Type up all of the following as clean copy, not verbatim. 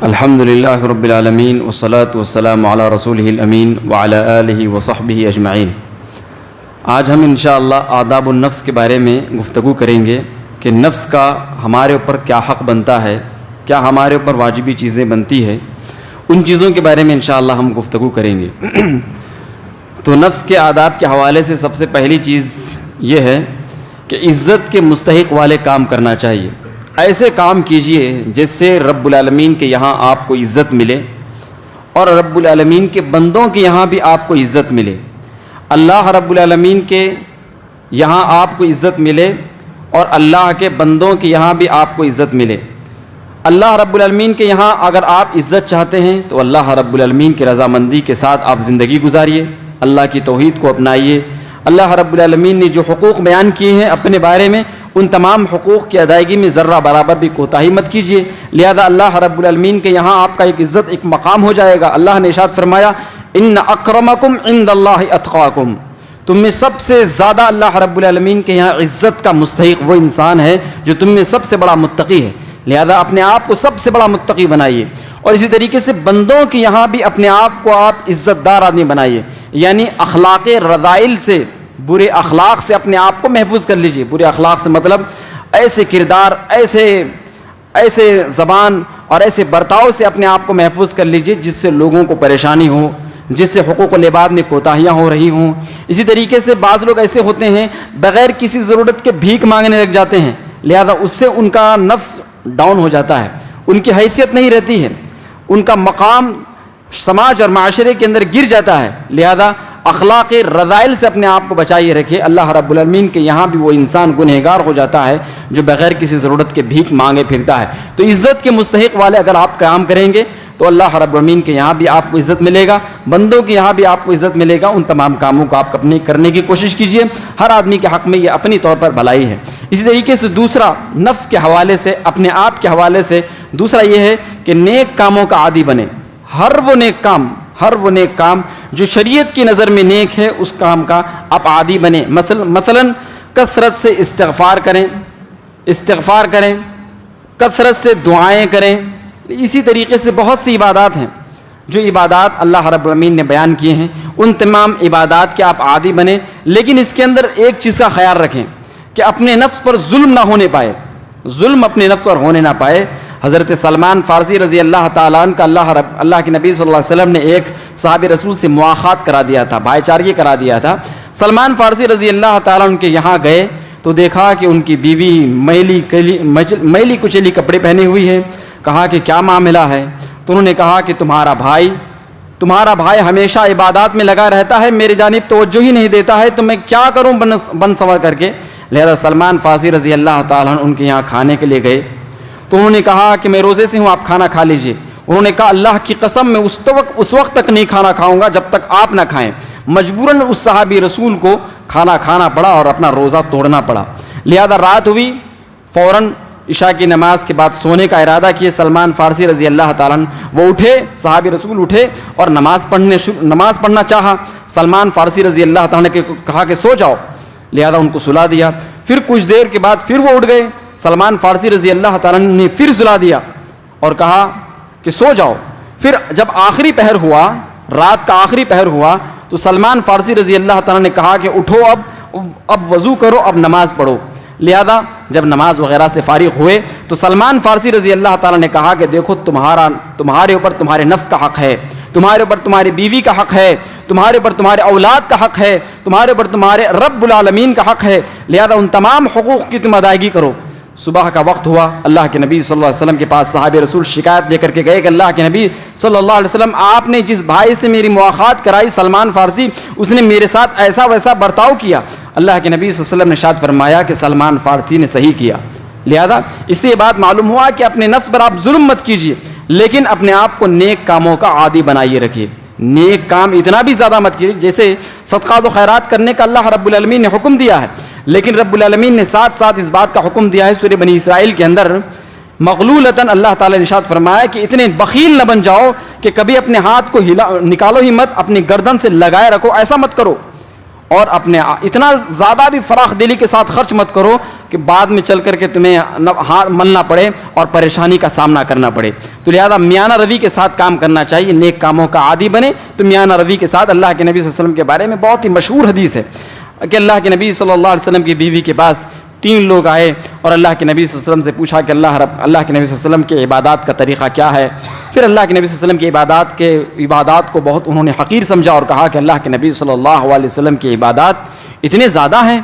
الحمدللہ رب العالمین والصلاة والسلام علی رسولہ الامین وعلی آلہ وصحبہ اجمعین۔ آج ہم انشاءاللہ آداب النفس کے بارے میں گفتگو کریں گے کہ نفس کا ہمارے اوپر کیا حق بنتا ہے، کیا ہمارے اوپر واجبی چیزیں بنتی ہے، ان چیزوں کے بارے میں انشاءاللہ ہم گفتگو کریں گے۔ تو نفس کے آداب کے حوالے سے سب سے پہلی چیز یہ ہے کہ عزت کے مستحق والے کام کرنا چاہیے۔ ایسے کام کیجئے جس سے رب العالمین کے یہاں آپ کو عزت ملے اور رب العالمین کے بندوں کے یہاں بھی آپ کو عزت ملے۔ اللہ رب العالمین کے یہاں آپ کو عزت ملے اور اللہ کے بندوں کے یہاں بھی آپ کو عزت ملے۔ اللہ رب العالمین کے یہاں اگر آپ عزت چاہتے ہیں تو اللہ رب العالمین کی رضامندی کے ساتھ آپ زندگی گزاریے، اللہ کی توحید کو اپنائیے۔ اللہ رب العالمین نے جو حقوق بیان کیے ہیں اپنے بارے میں، ان تمام حقوق کی ادائیگی میں ذرہ برابر بھی کوتاہی مت کیجیے، لہذا اللہ رب العالمین کے یہاں آپ کا ایک عزت، ایک مقام ہو جائے گا۔ اللہ نے ارشاد فرمایا ان اکرمکم عند اللہ اتقاکم، تم میں سب سے زیادہ اللہ رب العالمین کے یہاں عزت کا مستحق وہ انسان ہے جو تم میں سب سے بڑا متقی ہے، لہذا اپنے آپ کو سب سے بڑا متقی بنائیے۔ اور اسی طریقے سے بندوں کے یہاں بھی اپنے آپ کو آپ عزت دار آدمی بنائیے، یعنی اخلاق رذائل سے، برے اخلاق سے اپنے آپ کو محفوظ کر لیجئے۔ برے اخلاق سے مطلب ایسے کردار، ایسے زبان اور ایسے برتاؤ سے اپنے آپ کو محفوظ کر لیجئے جس سے لوگوں کو پریشانی ہو، جس سے حقوق العباد میں کوتاہیاں ہو رہی ہوں۔ اسی طریقے سے بعض لوگ ایسے ہوتے ہیں بغیر کسی ضرورت کے بھیک مانگنے لگ جاتے ہیں، لہذا اس سے ان کا نفس ڈاؤن ہو جاتا ہے، ان کی حیثیت نہیں رہتی ہے، ان کا مقام سماج اور معاشرے کے اندر گر جاتا ہے، لہذا اخلاق رذائل سے اپنے آپ کو بچائیے رکھے۔ اللہ رب العالمین کے یہاں بھی وہ انسان گنہگار ہو جاتا ہے جو بغیر کسی ضرورت کے بھیک مانگے پھرتا ہے۔ تو عزت کے مستحق والے اگر آپ کام کریں گے تو اللہ رب العالمین کے یہاں بھی آپ کو عزت ملے گا، بندوں کے یہاں بھی آپ کو عزت ملے گا۔ ان تمام کاموں کو آپ اپنے کرنے کی کوشش کیجئے، ہر آدمی کے حق میں یہ اپنی طور پر بھلائی ہے۔ اسی طریقے سے دوسرا نفس کے حوالے سے، اپنے آپ کے حوالے سے دوسرا یہ ہے کہ نیک کاموں کا عادی بنے۔ ہر وہ نیک کام جو شریعت کی نظر میں نیک ہے اس کام کا آپ عادی بنے۔ مثلا کثرت سے استغفار کریں، کثرت سے دعائیں کریں۔ اسی طریقے سے بہت سی عبادات ہیں، جو عبادات اللہ رب العالمین نے بیان کیے ہیں، ان تمام عبادات کے آپ عادی بنیں، لیکن اس کے اندر ایک چیز کا خیال رکھیں کہ اپنے نفس پر ظلم نہ ہونے پائے، ظلم اپنے نفس پر ہونے نہ پائے۔ حضرت سلمان فارسی رضی اللہ تعالیٰ عنہ کا اللہ کے نبی صلی اللہ علیہ وسلم نے ایک صحابی رسول سے مواخات کرا دیا تھا، بھائی چارگی کرا دیا تھا۔ سلمان فارسی رضی اللہ تعالیٰ عنہ کے یہاں گئے تو دیکھا کہ ان کی بیوی میلی کچیلی کپڑے پہنے ہوئی ہے۔ کہا کہ کیا معاملہ ہے؟ تو انہوں نے کہا کہ تمہارا بھائی ہمیشہ عبادات میں لگا رہتا ہے، میری جانب توجہ ہی نہیں دیتا ہے، تو میں کیا کروں بن سنور کر کے۔ لہذا سلمان فارسی رضی اللہ تعالیٰ عنہ ان کے یہاں کھانے کے لیے گئے تو انہوں نے کہا کہ میں روزے سے ہوں، آپ کھانا کھا لیجئے۔ انہوں نے کہا اللہ کی قسم میں اس وقت تک نہیں کھانا کھاؤں گا جب تک آپ نہ کھائیں۔ مجبوراً اس صحابی رسول کو کھانا کھانا پڑا اور اپنا روزہ توڑنا پڑا۔ لہذا رات ہوئی، فوراً عشاء کی نماز کے بعد سونے کا ارادہ کیے سلمان فارسی رضی اللہ تعالیٰ عنہ۔ وہ اٹھے، صحابی رسول اٹھے اور نماز پڑھنا چاہا۔ سلمان فارسی رضی اللہ تعالیٰ نے کہا کہ سو جاؤ، لہذا ان کو سلا دیا۔ پھر کچھ دیر کے بعد پھر وہ اٹھ گئے، سلمان فارسی رضی اللہ تعالیٰ نے پھر سلا دیا اور کہا کہ سو جاؤ۔ پھر جب آخری پہر ہوا، رات کا آخری پہر ہوا، تو سلمان فارسی رضی اللہ تعالیٰ نے کہا کہ اٹھو، اب وضو کرو، اب نماز پڑھو۔ لہذا جب نماز وغیرہ سے فارغ ہوئے تو سلمان فارسی رضی اللہ تعالیٰ نے کہا کہ دیکھو تمہارے اوپر تمہارے نفس کا حق ہے، تمہارے اوپر تمہاری بیوی کا حق ہے، تمہارے اوپر تمہارے اولاد کا حق ہے، تمہارے اوپر تمہارے رب العالمین کا حق ہے، لہذا ان تمام حقوق کی تم ادائیگی کرو۔ صبح کا وقت ہوا، اللہ کے نبی صلی اللہ علیہ وسلم کے پاس صحابہ رسول شکایت لے کر کے گئے کہ اللہ کے نبی صلی اللہ علیہ وسلم، آپ نے جس بھائی سے میری مواخات کرائی سلمان فارسی، اس نے میرے ساتھ ایسا ویسا برتاؤ کیا۔ اللہ کے نبی صلی اللہ علیہ وسلم نے ارشاد فرمایا کہ سلمان فارسی نے صحیح کیا۔ لہذا اس سے یہ بات معلوم ہوا کہ اپنے نفس پر آپ ظلم مت کیجیے، لیکن اپنے آپ کو نیک کاموں کا عادی بنائیے رکھیے۔ نیک کام اتنا بھی زیادہ مت کیجیے، جیسے صدقات و خیرات کرنے کا اللہ رب العالمین نے حکم دیا ہے، لیکن رب العالمین نے ساتھ ساتھ اس بات کا حکم دیا ہے سورہ بنی اسرائیل کے اندر، مغلولتاً اللہ تعالیٰ نے ارشاد فرمایا کہ اتنے بخیل نہ بن جاؤ کہ کبھی اپنے ہاتھ کو نکالو ہی مت، اپنی گردن سے لگائے رکھو، ایسا مت کرو۔ اور اپنے اتنا زیادہ بھی فراخ دلی کے ساتھ خرچ مت کرو کہ بعد میں چل کر کے تمہیں ہاتھ ملنا پڑے اور پریشانی کا سامنا کرنا پڑے. تو لہذا میانہ روی کے ساتھ کام کرنا چاہیے, نیک کاموں کا عادی بنے. تو میانہ روی کے ساتھ اللہ کے نبی صلی اللہ علیہ وسلم کے بارے میں بہت ہی مشہور حدیث ہے کہ اللہ کے نبی صلی اللہ علیہ وسلم کی بیوی کے پاس 3 لوگ آئے اور اللہ کے نبی صلی اللہ علیہ وسلم سے پوچھا کہ اللہ کے نبی صلی اللہ علیہ وسلم کے عبادات کا طریقہ کیا ہے. پھر اللہ کے نبی صلی اللہ علیہ وسلم کی عبادات کو بہت انہوں نے حقیر سمجھا اور کہا کہ اللہ کے نبی صلی اللہ علیہ وسلم کی عبادات اتنے زیادہ ہیں,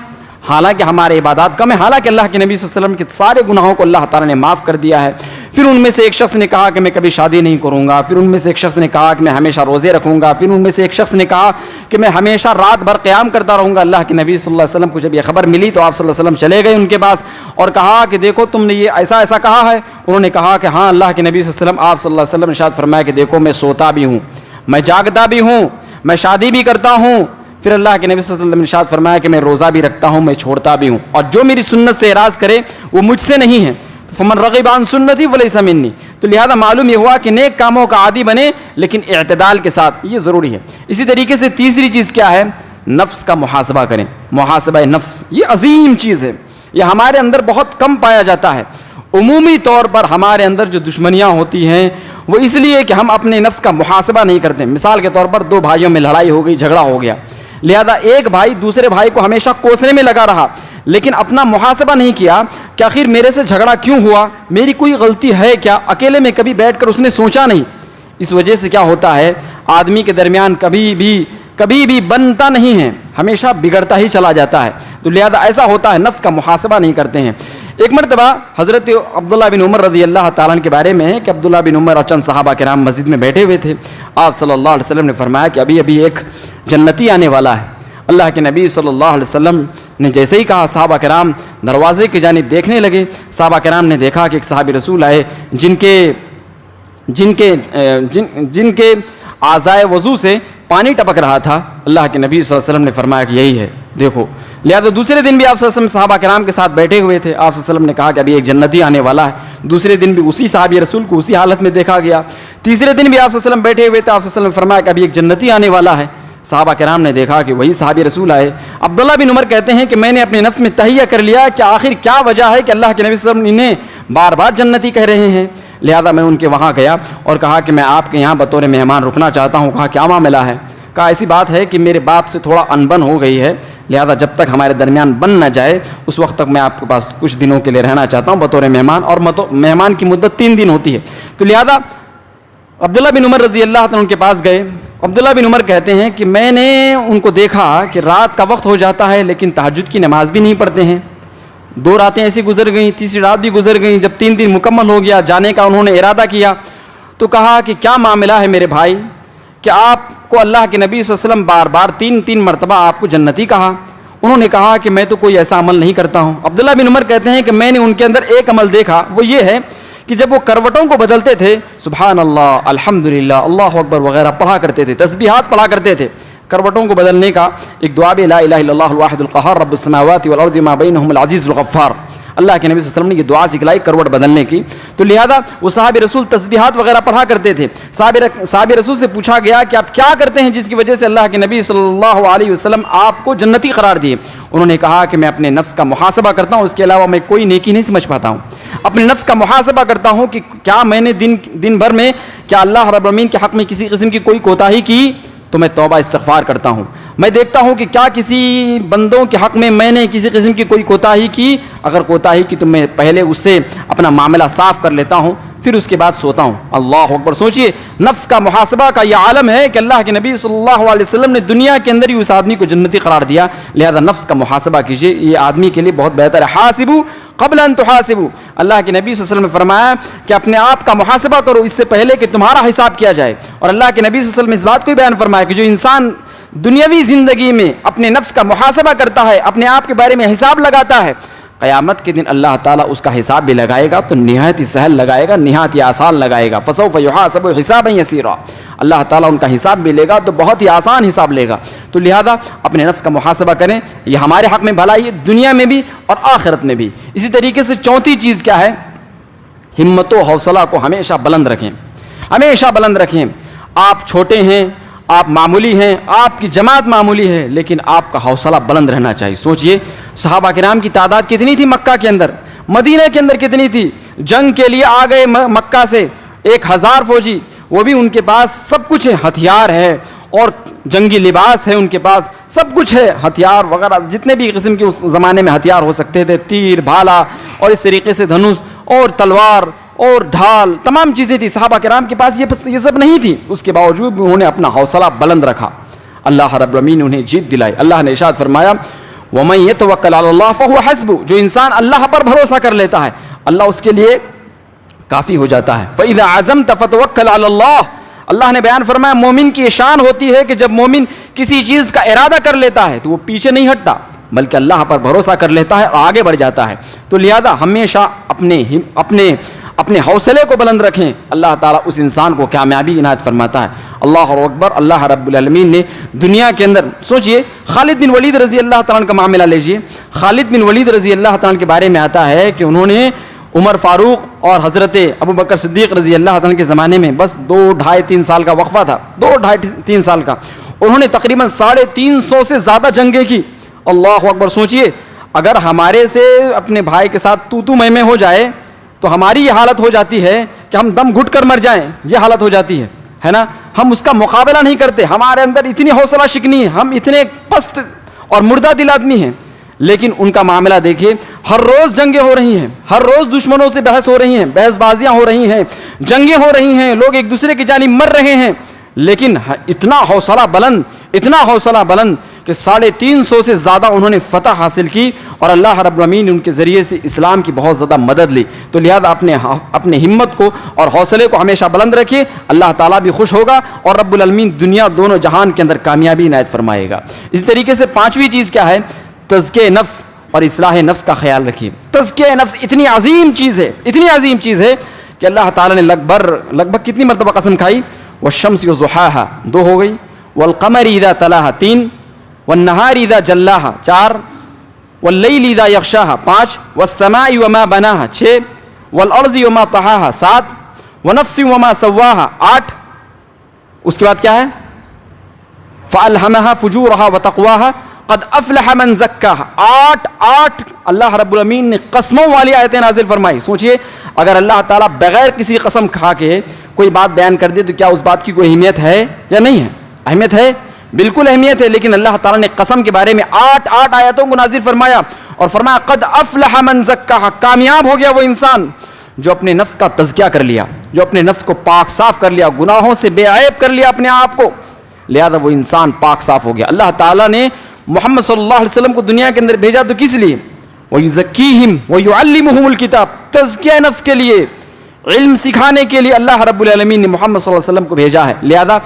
حالانکہ ہمارے عبادات کم ہیں, حالانکہ اللہ کے نبی صلی اللہ علیہ وسلم کے سارے گناہوں کو اللہ تعالیٰ نے معاف کر دیا ہے. پھر ان میں سے ایک شخص نے کہا کہ میں کبھی شادی نہیں کروں گا. پھر ان میں سے ایک شخص نے کہا کہ میں ہمیشہ روزے رکھوں گا. پھر ان میں سے ایک شخص نے کہا کہ میں ہمیشہ رات بھر قیام کرتا رہوں گا. اللہ کے نبی صلی اللہ علیہ وسلم کو جب یہ خبر ملی تو آپ صلی اللہ علیہ وسلم چلے گئے ان کے پاس اور کہا کہ دیکھو تم نے یہ ایسا ایسا کہا ہے. انہوں نے کہا کہ ہاں اللہ کے نبی صلی اللہ علیہ وسلم. آپ صلی اللہ علیہ وسلم نے ارشاد فرمایا کہ دیکھو میں سوتا بھی ہوں, میں جاگتا بھی ہوں, میں شادی بھی کرتا ہوں. پھر اللہ کے نبی صلی اللہ علیہ وسلم نے ارشاد فرمایا کہ میں روزہ بھی رکھتا ہوں, میں چھوڑتا بھی ہوں, اور جو میری سنت سے اعراض کرے وہ مجھ سے نہیں ہے. فمن رغب عن سنتی فلیس منی. تو لہذا معلوم یہ ہوا کہ نیک کاموں کا عادی بنے لیکن اعتدال کے ساتھ, یہ ضروری ہے. اسی طریقے سے تیسری چیز کیا ہے, نفس کا محاسبہ کریں. محاسبہ نفس یہ عظیم چیز ہے, یہ ہمارے اندر بہت کم پایا جاتا ہے. عمومی طور پر ہمارے اندر جو دشمنیاں ہوتی ہیں وہ اس لیے کہ ہم اپنے نفس کا محاسبہ نہیں کرتے. مثال کے طور پر 2 بھائیوں میں لڑائی ہو گئی, جھگڑا ہو گیا, لہذا ایک بھائی دوسرے بھائی کو ہمیشہ کوسنے میں لگا رہا لیکن اپنا محاسبہ نہیں کیا کہ آخر میرے سے جھگڑا کیوں ہوا, میری کوئی غلطی ہے کیا. اکیلے میں کبھی بیٹھ کر اس نے سوچا نہیں. اس وجہ سے کیا ہوتا ہے, آدمی کے درمیان کبھی بھی بنتا نہیں ہے, ہمیشہ بگڑتا ہی چلا جاتا ہے. تو لہذا ایسا ہوتا ہے, نفس کا محاسبہ نہیں کرتے ہیں. ایک مرتبہ حضرت عبداللہ بن عمر رضی اللہ تعالیٰ عنہ کے بارے میں ہے کہ عبداللہ بن عمر اور چند صحابہ کرام مسجد میں بیٹھے ہوئے تھے. آپ صلی اللہ علیہ وسلم نے فرمایا کہ ابھی ایک جنتی آنے والا ہے. اللہ کے نبی صلی اللہ علیہ وسلم نے جیسے ہی کہا صحابہ کرام دروازے کی جانب دیکھنے لگے. صحابہ کرام نے دیکھا کہ ایک صحابی رسول آئے جن کے اعضائے وضو سے پانی ٹپک رہا تھا. اللہ کے نبی صلی اللہ علیہ وسلم نے فرمایا کہ یہی ہے دیکھو. لہذا دوسرے دن بھی آپ صلی اللہ علیہ وسلم صحابہ کرام کے ساتھ بیٹھے ہوئے تھے. آپ صلی اللہ علیہ وسلم نے کہا کہ ابھی ایک جنتی آنے والا ہے. دوسرے دن بھی اسی صحابی رسول کو اسی حالت میں دیکھا گیا. تیسرے دن بھی آپ صلی اللہ علیہ وسلم بیٹھے ہوئے تھے. آپ صلی اللہ علیہ وسلم نے فرمایا کہ ابھی ایک جنتی آنے والا ہے. صحابہ کرام نے دیکھا کہ وہی صحابی رسول آئے. عبداللہ بن عمر کہتے ہیں کہ میں نے اپنے نفس میں تہیہ کر لیا کہ آخر کیا وجہ ہے کہ اللہ کے نبی صلی اللہ علیہ وسلم انہیں بار بار جنتی کہہ رہے ہیں. لہذا میں ان کے وہاں گیا اور کہا کہ میں آپ کے یہاں بطور مہمان رکنا چاہتا ہوں. کہا کیا معاملہ ہے. کہا ایسی بات ہے کہ میرے باپ سے تھوڑا انبن ہو گئی ہے, لہذا جب تک ہمارے درمیان بن نہ جائے اس وقت تک میں آپ کے پاس کچھ دنوں کے لیے رہنا چاہتا ہوں بطور مہمان, اور مہمان کی مدت 3 دن ہوتی ہے. تو لہذا عبداللہ بن عمر رضی اللہ عنہ ان کے پاس گئے. عبداللہ بن عمر کہتے ہیں کہ میں نے ان کو دیکھا کہ رات کا وقت ہو جاتا ہے لیکن تہجد کی نماز بھی نہیں پڑھتے ہیں. 2 راتیں ایسی گزر گئیں, تیسری رات بھی گزر گئیں. جب 3 دن مکمل ہو گیا, جانے کا انہوں نے ارادہ کیا تو کہا کہ کیا معاملہ ہے میرے بھائی کہ آپ کو اللہ کے نبی صلی اللہ علیہ وسلم بار بار 3 مرتبہ آپ کو جنتی کہا. انہوں نے کہا کہ میں تو کوئی ایسا عمل نہیں کرتا ہوں. عبداللہ بن عمر کہتے ہیں کہ میں نے ان کے اندر ایک عمل دیکھا, وہ یہ ہے کہ جب وہ کروٹوں کو بدلتے تھے سبحان اللہ, الحمدللہ, اللہ اکبر وغیرہ پڑھا کرتے تھے, تسبیحات پڑھا کرتے تھے. کروٹوں کو بدلنے کا ایک دعا بھی لا الہ الا اللہ الواحد القہار رب السماوات والارض ما بینہم العزیز الغفار. اللہ کے نبی صلی اللہ علیہ وسلم نے یہ دعا سکھلائی کروٹ بدلنے کی. تو لہذا وہ صحابی رسول تسبیحات وغیرہ پڑھا کرتے تھے. صحابی رسول سے پوچھا گیا کہ آپ کیا کرتے ہیں جس کی وجہ سے اللہ کے نبی صلی اللہ علیہ وسلم آپ کو جنتی قرار دیے. انہوں نے کہا کہ میں اپنے نفس کا محاسبہ کرتا ہوں, اس کے علاوہ میں کوئی نیکی نہیں سمجھ پاتا ہوں. اپنے نفس کا محاسبہ کرتا ہوں کہ کیا میں نے دن بھر میں کیا اللہ رب العالمین کے حق میں کسی قسم کی کوئی کوتاہی کی تو میں توبہ استغفار کرتا ہوں. میں دیکھتا ہوں کہ کیا کسی بندوں کے حق میں نے کسی قسم کی کوئی کوتاہی کی, اگر کوتاہی کی تو میں پہلے اس سے اپنا معاملہ صاف کر لیتا ہوں, پھر اس کے بعد سوتا ہوں. اللہ اکبر. سوچئے نفس کا محاسبہ کا یہ عالم ہے کہ اللہ کے نبی صلی اللہ علیہ وسلم نے دنیا کے اندر ہی اس آدمی کو جنتی قرار دیا. لہذا نفس کا محاسبہ کیجئے, یہ آدمی کے لیے بہت بہتر ہے. حاسبو قبل ان تحاسبو. اللہ کے نبی صلی اللہ علیہ وسلم نے فرمایا کہ اپنے آپ کا محاسبہ کرو اس سے پہلے کہ تمہارا حساب کیا جائے. اور اللہ کے نبی صلی اللہ علیہ وسلم نے اس بات کو بیان فرمایا کہ جو انسان دنیاوی زندگی میں اپنے نفس کا محاسبہ کرتا ہے, اپنے آپ کے بارے میں حساب لگاتا ہے, قیامت کے دن اللہ تعالیٰ اس کا حساب بھی لگائے گا تو نہایت ہی سہل لگائے گا, نہایت ہی آسان لگائے گا. فسوف یحاسب حسابا یسیرا. اللہ تعالیٰ ان کا حساب بھی لے گا تو بہت ہی آسان حساب لے گا. تو لہذا اپنے نفس کا محاسبہ کریں, یہ ہمارے حق میں بھلائی ہے دنیا میں بھی اور آخرت میں بھی. اسی طریقے سے چوتھی چیز کیا ہے, ہمت و حوصلہ کو ہمیشہ بلند رکھیں, ہمیشہ بلند رکھیں. آپ چھوٹے ہیں, آپ معمولی ہیں, آپ کی جماعت معمولی ہے, لیکن آپ کا حوصلہ بلند رہنا چاہیے. سوچئے صحابہ کرام کی تعداد کتنی تھی مکہ کے اندر, مدینہ کے اندر کتنی تھی. جنگ کے لیے آ گئے مکہ سے 1000 فوجی, وہ بھی ان کے پاس سب کچھ ہے, ہتھیار ہے اور جنگی لباس ہے ان کے پاس, سب کچھ ہے, ہتھیار وغیرہ جتنے بھی قسم کے اس زمانے میں ہتھیار ہو سکتے تھے, تیر بھالا اور اس طریقے سے دھنوش اور تلوار اور ڈھال, تمام چیزیں تھی. صحابہ کرام کے پاس یہ سب نہیں تھی, اس کے باوجود بھی انہوں نے اپنا حوصلہ بلند رکھا. اللہ رب العالمین نے انہیں جیت دلائی. اللہ نے ارشاد فرمایا وَمَن يَتَوَكَّلْ عَلَى اللَّهِ فَهُوَ حَسْبُهُ, جو انسان اللہ پر بھروسہ کر لیتا ہے اللہ اس کے لیے کافی ہو جاتا ہے. فَإِذَا عَزَمْتَ فَتَوَكَّلْ عَلَى اللَّهِ, اللہ نے بیان فرمایا مومن کی شان ہوتی ہے کہ جب مومن کسی چیز کا ارادہ کر لیتا ہے تو وہ پیچھے نہیں ہٹتا بلکہ اللہ پر بھروسہ کر لیتا ہے اور آگے بڑھ جاتا ہے. تو لہذا ہمیشہ اپنے حوصلے کو بلند رکھیں, اللہ تعالیٰ اس انسان کو کامیابی عنایت فرماتا ہے. اللہ اکبر. اللہ رب العالمین نے دنیا کے اندر, سوچئے خالد بن ولید رضی اللہ تعالیٰ کا معاملہ لیجئے. خالد بن ولید رضی اللہ تعالیٰ کے بارے میں آتا ہے کہ انہوں نے عمر فاروق اور حضرت ابو بکر صدیق رضی اللہ تعالیٰ کے زمانے میں بس 2-2.5-3 سال کا وقفہ تھا, 2-2.5-3 سال کا, انہوں نے تقریباً 350 سے زیادہ جنگیں کی. اللہ اکبر. سوچئے اگر ہمارے سے اپنے بھائی کے ساتھ تو میں ہو جائے تو ہماری یہ حالت ہو جاتی ہے کہ ہم دم گھٹ کر مر جائیں, یہ حالت ہو جاتی ہے نا. ہم اس کا مقابلہ نہیں کرتے, ہمارے اندر اتنی حوصلہ شکنی ہے, ہم اتنے پست اور مردہ دل آدمی ہیں. لیکن ان کا معاملہ دیکھیے, ہر روز جنگیں ہو رہی ہیں, ہر روز دشمنوں سے بحث ہو رہی ہیں, بحث بازیاں ہو رہی ہیں, جنگیں ہو رہی ہیں, لوگ ایک دوسرے کی جانب مر رہے ہیں, لیکن اتنا حوصلہ بلند کہ 350 سے زیادہ انہوں نے فتح حاصل کی اور اللہ رب العالمین نے ان کے ذریعے سے اسلام کی بہت زیادہ مدد لی. تو لہذا اپنے ہمت کو اور حوصلے کو ہمیشہ بلند رکھیے, اللہ تعالیٰ بھی خوش ہوگا اور رب العالمین دنیا دونوں جہان کے اندر کامیابی عنایت فرمائے گا. اسی طریقے سے 5ویں چیز کیا ہے, تزکیہ نفس اور اصلاح نفس کا خیال رکھیے. تزکیہ نفس اتنی عظیم چیز ہے کہ اللہ تعالیٰ نے لگ بھگ کتنی مرتبہ قسم کھائی, والشمس وضحاها 2 ہو گئی, والقمر اذا تلاها 3, والنهار اذا جلاها 4, واللیل اذا یغشاها 5, والسماء وما بناها 6, والارض وما طحاها 7, ونفس وما سواها 8. اس کے بعد کیا ہے, فألهمها فجورها وتقواها قد افلح من زکاها. 8 اللہ رب العالمین نے قسموں والی آیتیں نازل فرمائی. سوچئے اگر اللہ تعالیٰ بغیر کسی قسم کھا کے کوئی بات بیان کر دے تو کیا اس بات کی کوئی اہمیت ہے یا نہیں ہے؟ اہمیت ہے, بالکل اہمیت ہے. لیکن اللہ تعالیٰ نے قسم کے بارے میں 8 آیتوں کو نازل فرمایا اور فرمایا قد افلح من زکاها, کامیاب ہو گیا وہ انسان جو اپنے نفس کا تزکیہ کر لیا, جو اپنے نفس کو پاک صاف کر لیا, گناہوں سے بے عیب کر لیا اپنے آپ کو, لہذا وہ انسان پاک صاف ہو گیا. اللہ تعالیٰ نے محمد صلی اللہ علیہ وسلم کو دنیا کے اندر بھیجا تو کس لیے, وَيُزَكِّيهِمْ وَيُعَلِّمُهُمُ الْكِتَابَ, تزکیہ نفس کے لیے, علم سکھانے کے لیے اللہ رب العالمین نے محمد صلی اللہ علیہ وسلم کو بھیجا ہے. لہذا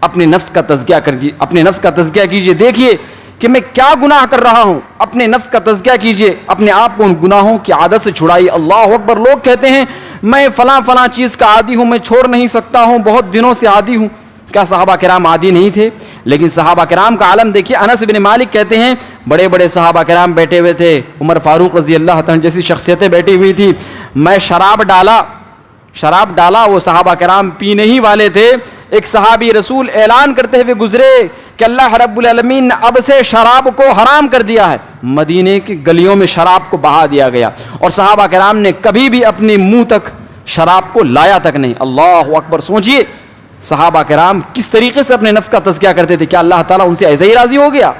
اپنے نفس کا تزکیہ کیجیے, اپنے نفس کا تزکیہ کیجیے, دیکھیے کہ میں کیا گناہ کر رہا ہوں, اپنے نفس کا تزکیہ کیجیے, اپنے آپ کو ان گناہوں کی عادت سے چھڑائیے. اللہ اکبر. لوگ کہتے ہیں میں فلاں چیز کا عادی ہوں, میں چھوڑ نہیں سکتا ہوں, بہت دنوں سے عادی ہوں. کیا صحابہ کرام عادی نہیں تھے؟ لیکن صحابہ کرام کا عالم دیکھیے. انس بن مالک کہتے ہیں بڑے صحابہ کرام بیٹھے ہوئے تھے, عمر فاروق رضی اللہ تعالیٰ جیسی شخصیتیں بیٹھی ہوئی تھی, میں شراب ڈالا, وہ صحابہ کرام پینے ہی والے تھے. ایک صحابی رسول اعلان کرتے ہوئے گزرے کہ اللہ رب العالمین نے اب سے شراب کو حرام کر دیا ہے. مدینے کی گلیوں میں شراب کو بہا دیا گیا اور صحابہ کرام نے کبھی بھی اپنے منہ تک شراب کو لایا تک نہیں. اللہ اکبر. سوچئے صحابہ کرام کس طریقے سے اپنے نفس کا تزکیہ کرتے تھے. کیا اللہ تعالیٰ ان سے ایسے ہی راضی ہو گیا؟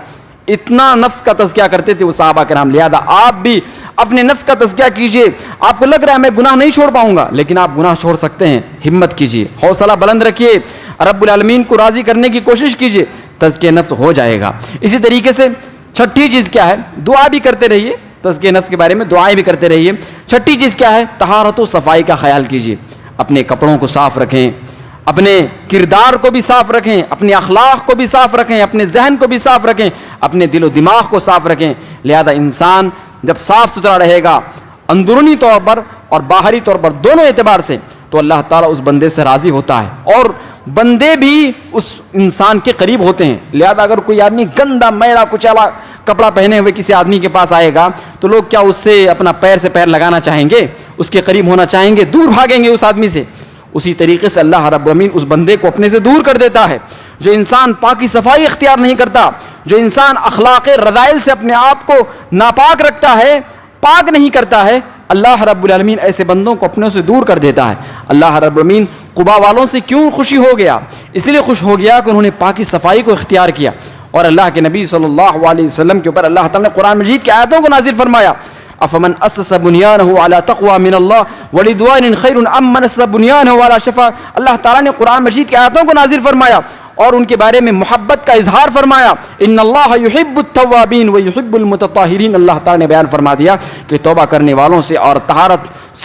اتنا نفس کا تزکیہ کرتے تھے وہ صحابہ کرام. لہذا آپ بھی اپنے نفس کا تزکیہ کیجئے. آپ کو لگ رہا ہے میں گناہ نہیں چھوڑ پاؤں گا, لیکن آپ گناہ چھوڑ سکتے ہیں. ہمت کیجئے, حوصلہ بلند رکھیے, رب العالمین کو راضی کرنے کی کوشش کیجئے, تزکیہ نفس ہو جائے گا. اسی طریقے سے 6ٹھی چیز کیا ہے, دعا بھی کرتے رہیے. تزکیہ نفس کے بارے میں دعائیں بھی کرتے رہیے. 6ٹھی چیز کیا ہے, طہارت و صفائی کا خیال کیجئے. اپنے کپڑوں کو صاف رکھیں, اپنے کردار کو بھی صاف رکھیں, اپنے اخلاق کو بھی صاف رکھیں, اپنے ذہن کو بھی صاف رکھیں, اپنے دل و دماغ کو صاف رکھیں. لہذا انسان جب صاف ستھرا رہے گا اندرونی طور پر اور باہری طور پر دونوں اعتبار سے, تو اللہ تعالیٰ اس بندے سے راضی ہوتا ہے اور بندے بھی اس انسان کے قریب ہوتے ہیں. لہذا اگر کوئی آدمی گندا میلا کچیلا کپڑا پہنے ہوئے کسی آدمی کے پاس آئے گا تو لوگ کیا اس سے اپنا پیر سے پیر لگانا چاہیں گے, اس کے قریب ہونا چاہیں گے, دور بھاگیں گے اس آدمی سے. اسی طریقے سے اللہ رب العالمین اس بندے کو اپنے سے دور کر دیتا ہے جو انسان پاکی صفائی اختیار نہیں کرتا، جو انسان اخلاق رذائل سے اپنے آپ کو ناپاک رکھتا ہے، پاک نہیں کرتا ہے، اللہ رب العالمین ایسے بندوں کو اپنے سے دور کر دیتا ہے۔ اللہ رب العالمین قبا والوں سے کیوں خوشی ہو گیا؟ اس لیے خوش ہو گیا کہ انہوں نے پاکی صفائی کو اختیار کیا، اور اللہ کے نبی صلی اللہ علیہ وسلم کے اوپر اللہ تعالیٰ نے قرآن مجید کی آیتوں کو نازل فرمایا، افمن اسس بنیانہ علی تقوی من اللہ ورضوان خیر ام من اسس بنیانہ علی شفا۔ اللہ تعالیٰ نے قرآن مجید کی آیتوں کو نازل فرمایا اور ان کے بارے میں محبت کا اظہار فرمایا، ان اللہ یحب التوابین ویحب المتطہرین۔ اللہ تعالیٰ نے بیان فرما دیا کہ توبہ کرنے والوں سے اور طہارت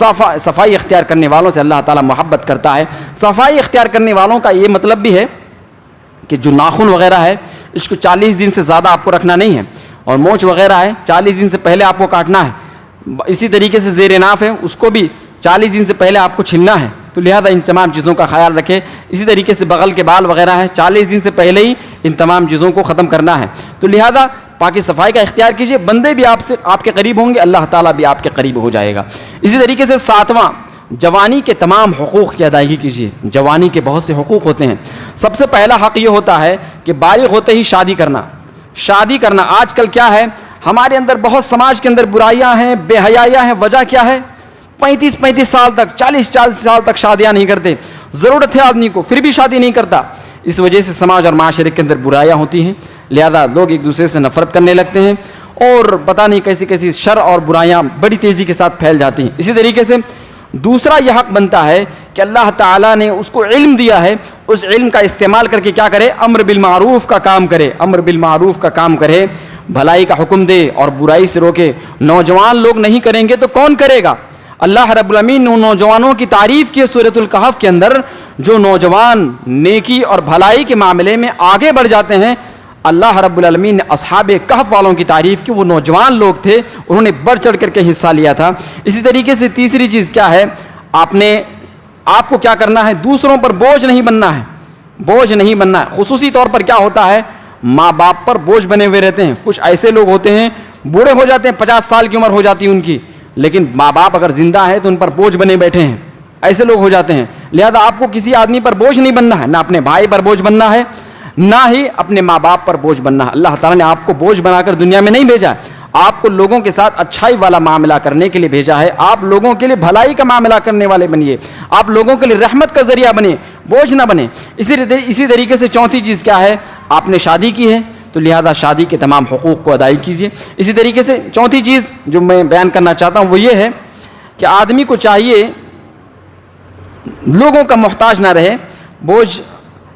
صفائی اختیار کرنے والوں سے اللہ تعالیٰ محبت کرتا ہے۔ صفائی اختیار کرنے والوں کا یہ مطلب بھی ہے کہ جو ناخن وغیرہ ہے اس کو 40 دن سے زیادہ آپ کو رکھنا نہیں ہے، اور مونچھ وغیرہ ہے 40 دن سے پہلے آپ کو کاٹنا ہے، اسی طریقے سے زیر ناف ہے اس کو بھی 40 دن سے پہلے آپ کو چھلنا ہے، تو لہذا ان تمام چیزوں کا خیال رکھیں۔ اسی طریقے سے بغل کے بال وغیرہ ہے 40 دن سے پہلے ہی ان تمام چیزوں کو ختم کرنا ہے، تو لہذا پاکی صفائی کا اختیار کیجئے، بندے بھی آپ کے قریب ہوں گے، اللہ تعالیٰ بھی آپ کے قریب ہو جائے گا۔ اسی طریقے سے 7واں، جوانی کے تمام حقوق کی ادائیگی کیجیے۔ جوانی کے بہت سے حقوق ہوتے ہیں، سب سے پہلا حق یہ ہوتا ہے کہ بالغ ہوتے ہی شادی کرنا۔ شادی کرنا آج کل کیا ہے، ہمارے اندر بہت سماج کے اندر برائیاں ہیں، بے حیائیاں ہیں، وجہ کیا ہے؟ 35 سال تک 40 سال تک شادیاں نہیں کرتے، ضرورت ہے آدمی کو پھر بھی شادی نہیں کرتا، اس وجہ سے سماج اور معاشرے کے اندر برائیاں ہوتی ہیں، لہذا لوگ ایک دوسرے سے نفرت کرنے لگتے ہیں اور پتہ نہیں کیسی کیسی شر اور برائیاں بڑی تیزی کے ساتھ پھیل جاتی ہیں۔ اسی طریقے سے دوسرا یہ حق بنتا ہے کہ اللہ تعالیٰ نے اس کو علم دیا ہے، اس علم کا استعمال کر کے کیا کرے؟ امر بالمعروف کا کام کرے، امر بالمعروف کا کام کرے، بھلائی کا حکم دے اور برائی سے روکے۔ نوجوان لوگ نہیں کریں گے تو کون کرے گا؟ اللہ رب العالمین نے ان نوجوانوں کی تعریف کی سورۃ الکہف کے اندر، جو نوجوان نیکی اور بھلائی کے معاملے میں آگے بڑھ جاتے ہیں۔ اللہ رب العالمین نے اصحاب کہف والوں کی تعریف کی، وہ نوجوان لوگ تھے، انہوں نے بڑھ چڑھ کر کے حصہ لیا تھا۔ اسی طریقے سے تیسری چیز کیا ہے، آپ کو کیا کرنا ہے؟ دوسروں پر بوجھ نہیں بننا ہے، بوجھ نہیں بننا ہے۔ خصوصی طور پر کیا ہوتا ہے، ماں باپ پر بوجھ بنے ہوئے رہتے ہیں۔ کچھ ایسے لوگ ہوتے ہیں بوڑھے ہو جاتے ہیں، 50 سال کی عمر ہو جاتی ہے ان کی، لیکن ماں باپ اگر زندہ ہے تو ان پر بوجھ بنے بیٹھے ہیں، ایسے لوگ ہو جاتے ہیں۔ لہذا آپ کو کسی آدمی پر بوجھ نہیں بننا ہے، نہ اپنے بھائی پر بوجھ بننا ہے، نہ ہی اپنے ماں باپ پر بوجھ بننا ہے۔ اللہ تعالیٰ نے آپ کو بوجھ بنا کر دنیا میں نہیں بھیجا، آپ کو لوگوں کے ساتھ اچھائی والا معاملہ کرنے کے لیے بھیجا ہے۔ آپ لوگوں کے لیے بھلائی کا معاملہ کرنے والے بنیے، آپ لوگوں کے لیے رحمت کا ذریعہ بنے، بوجھ نہ بنے۔ اسی طریقے سے چوتھی چیز کیا ہے، آپ نے شادی کی ہے تو لہذا شادی کے تمام حقوق کو ادائی کیجیے۔ اسی طریقے سے چوتھی چیز جو میں بیان کرنا چاہتا ہوں وہ یہ ہے کہ آدمی کو چاہیے لوگوں کا محتاج نہ رہے، بوجھ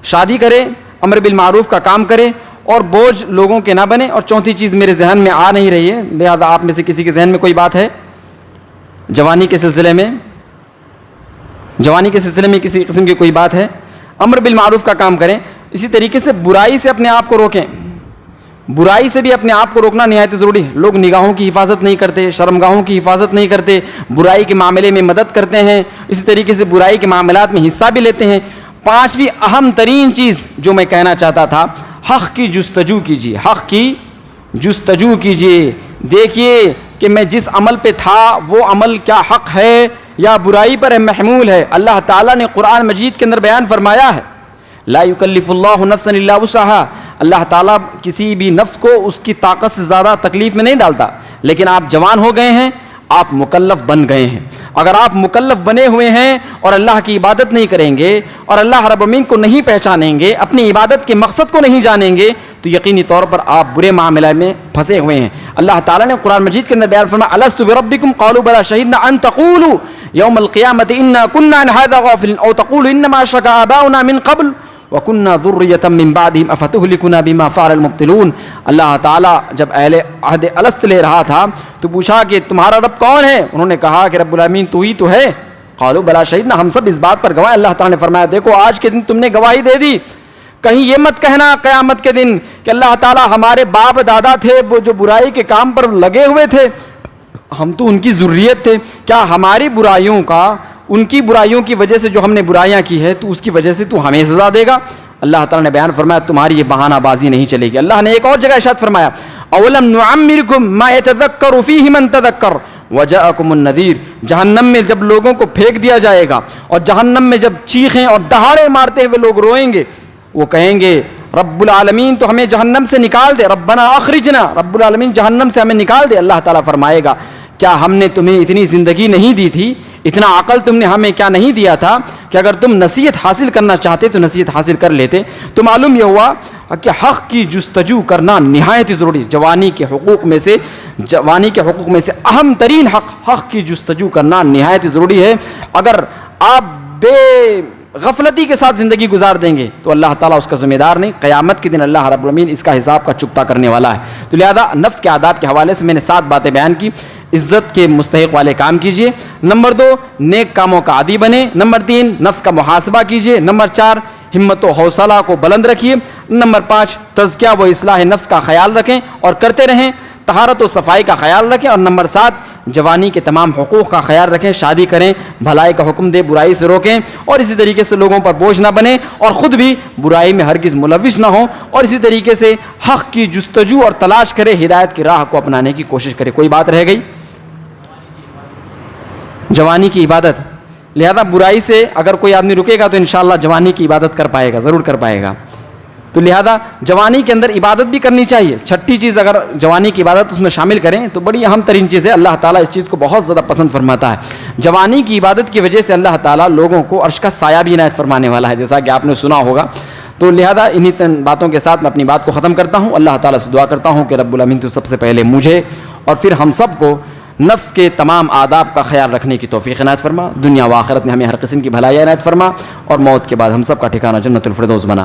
شادی کرے، امر بالمعروف کا کام کرے اور بوجھ لوگوں کے نہ بنے۔ اور چوتھی چیز میرے ذہن میں آ نہیں رہی ہے، لہذا آپ میں سے کسی کے ذہن میں کوئی بات ہے جوانی کے سلسلے میں؟ جوانی کے سلسلے میں کسی قسم کی کوئی بات ہے؟ امر بالمعروف کا کام کریں، اسی طریقے سے برائی سے اپنے آپ کو روکیں۔ برائی سے بھی اپنے آپ کو روکنا نہایت ضروری ہے۔ لوگ نگاہوں کی حفاظت نہیں کرتے، شرمگاہوں کی حفاظت نہیں کرتے، برائی کے معاملے میں مدد کرتے ہیں، اسی طریقے سے برائی کے معاملات میں حصہ بھی لیتے ہیں۔ پانچویں اہم ترین چیز جو میں کہنا چاہتا تھا، حق کی جستجو کیجیے، حق کی جستجو کیجیے۔ دیکھیے کہ میں جس عمل پہ تھا وہ عمل کیا حق ہے یا برائی پر محمول ہے۔ اللہ تعالیٰ نے قرآن مجید کے اندر بیان فرمایا ہے، لا یکلف اللہ نفسا الا وسعہا، اللہ تعالیٰ کسی بھی نفس کو اس کی طاقت سے زیادہ تکلیف میں نہیں ڈالتا، لیکن آپ جوان ہو گئے ہیں، آپ مکلف بن گئے ہیں۔ اگر آپ مکلف بنے ہوئے ہیں اور اللہ کی عبادت نہیں کریں گے اور اللہ رب العالمین کو نہیں پہچانیں گے، اپنی عبادت کے مقصد کو نہیں جانیں گے، تو یقینی طور پر آپ برے معاملے میں پھنسے ہوئے ہیں۔ اللہ تعالیٰ نے قرآن مجید کے اندر بیان فرمایا، الست بربکم قالوا بلی شہدنا ان تقولوا یوم القیامۃ انا کنا عن هذا غافلین او تقولوا انما اشرک آباؤنا من قبل وَكُنَّا ذُرِّيَّةً مِّن بَعْدِهِمْ أَفَتُهْلِكُنَا بِمَا فَعَلَ الْمُبْطِلُونَ۔ اللہ تعالیٰ جب اہل عہد الست لے رہا تھا تو پوچھا کہ تمہارا رب کون ہے؟ انہوں نے کہا کہ رب العالمین تو ہی تو ہے۔ قالوا بلی شہدنا، ہم سب اس بات پر گواہ۔ اللہ تعالیٰ نے فرمایا دیکھو آج کے دن تم نے گواہی دے دی، کہیں یہ مت کہنا قیامت کے دن کہ اللہ تعالیٰ ہمارے باپ دادا تھے وہ جو برائی کے کام پر لگے ہوئے تھے، ہم تو ان کی ذریت تھے، کیا ہماری برائیوں کا، ان کی برائیوں کی وجہ سے جو ہم نے برائیاں کی ہے تو اس کی وجہ سے تو ہمیں سزا دے گا؟ اللہ تعالیٰ نے بیان فرمایا تمہاری یہ بہانہ بازی نہیں چلے گی۔ اللہ نے ایک اور جگہ ارشاد فرمایا، اولم نعمرکم ما یتذکر فیہ من تذکر وجاءکم النذیر۔ جہنم میں جب لوگوں کو پھینک دیا جائے گا اور جہنم میں جب چیخیں اور دہاڑے مارتے ہوئے لوگ روئیں گے، وہ کہیں گے رب العالمین تو ہمیں جہنم سے نکال دے، ربنا اخرجنا، رب العالمین جہنم سے ہمیں نکال دے۔ اللہ تعالیٰ فرمائے گا کیا ہم نے تمہیں اتنی زندگی نہیں دی تھی، اتنا عقل تم نے ہمیں کیا نہیں دیا تھا کہ اگر تم نصیحت حاصل کرنا چاہتے تو نصیحت حاصل کر لیتے؟ تو معلوم یہ ہوا کہ حق کی جستجو کرنا نہایت ضروری، جوانی کے حقوق میں سے اہم ترین حق کی جستجو کرنا نہایت ضروری ہے۔ اگر آپ بے غفلتی کے ساتھ زندگی گزار دیں گے تو اللہ تعالیٰ اس کا ذمہ دار نہیں، قیامت کے دن اللہ رب العالمین اس کا حساب کا چکتا کرنے والا ہے۔ تو لہذا نفس کے آداب کے حوالے سے میں نے 7 باتیں بیان کی۔ عزت کے مستحق والے کام کیجئے، نمبر 2 نیک کاموں کا عادی بنے، نمبر 3 نفس کا محاسبہ کیجئے، نمبر 4 ہمت و حوصلہ کو بلند رکھیے، نمبر 5 تزکیہ و اصلاح نفس کا خیال رکھیں اور کرتے رہیں، طہارت و صفائی کا خیال رکھیں، اور نمبر 7 جوانی کے تمام حقوق کا خیال رکھیں، شادی کریں، بھلائی کا حکم دیں، برائی سے روکیں، اور اسی طریقے سے لوگوں پر بوجھ نہ بنیں اور خود بھی برائی میں ہرگز ملوث نہ ہوں، اور اسی طریقے سے حق کی جستجو اور تلاش کرے، ہدایت کی راہ کو اپنانے کی کوشش کرے۔ کوئی بات رہ گئی؟ جوانی کی عبادت، لہذا برائی سے اگر کوئی آدمی رکے گا تو انشاءاللہ جوانی کی عبادت کر پائے گا، ضرور کر پائے گا۔ تو لہذا جوانی کے اندر عبادت بھی کرنی چاہیے۔ چھٹی چیز اگر جوانی کی عبادت اس میں شامل کریں تو بڑی اہم ترین چیز ہے، اللہ تعالیٰ اس چیز کو بہت زیادہ پسند فرماتا ہے۔ جوانی کی عبادت کی وجہ سے اللہ تعالیٰ لوگوں کو عرش کا سایہ بھی عنایت فرمانے والا ہے، جیسا کہ آپ نے سنا ہوگا۔ تو لہذا انہی باتوں کے ساتھ میں اپنی بات کو ختم کرتا ہوں۔ اللہ تعالیٰ سے دعا کرتا ہوں کہ رب العالمین تو سب سے پہلے مجھے اور پھر ہم سب کو نفس کے تمام آداب کا خیال رکھنے کی توفیق عنایت فرما، دنیا و آخرت میں ہمیں ہر قسم کی بھلائی عنایت فرما، اور موت کے بعد ہم سب کا ٹھکانہ جنت الفردوس بنا۔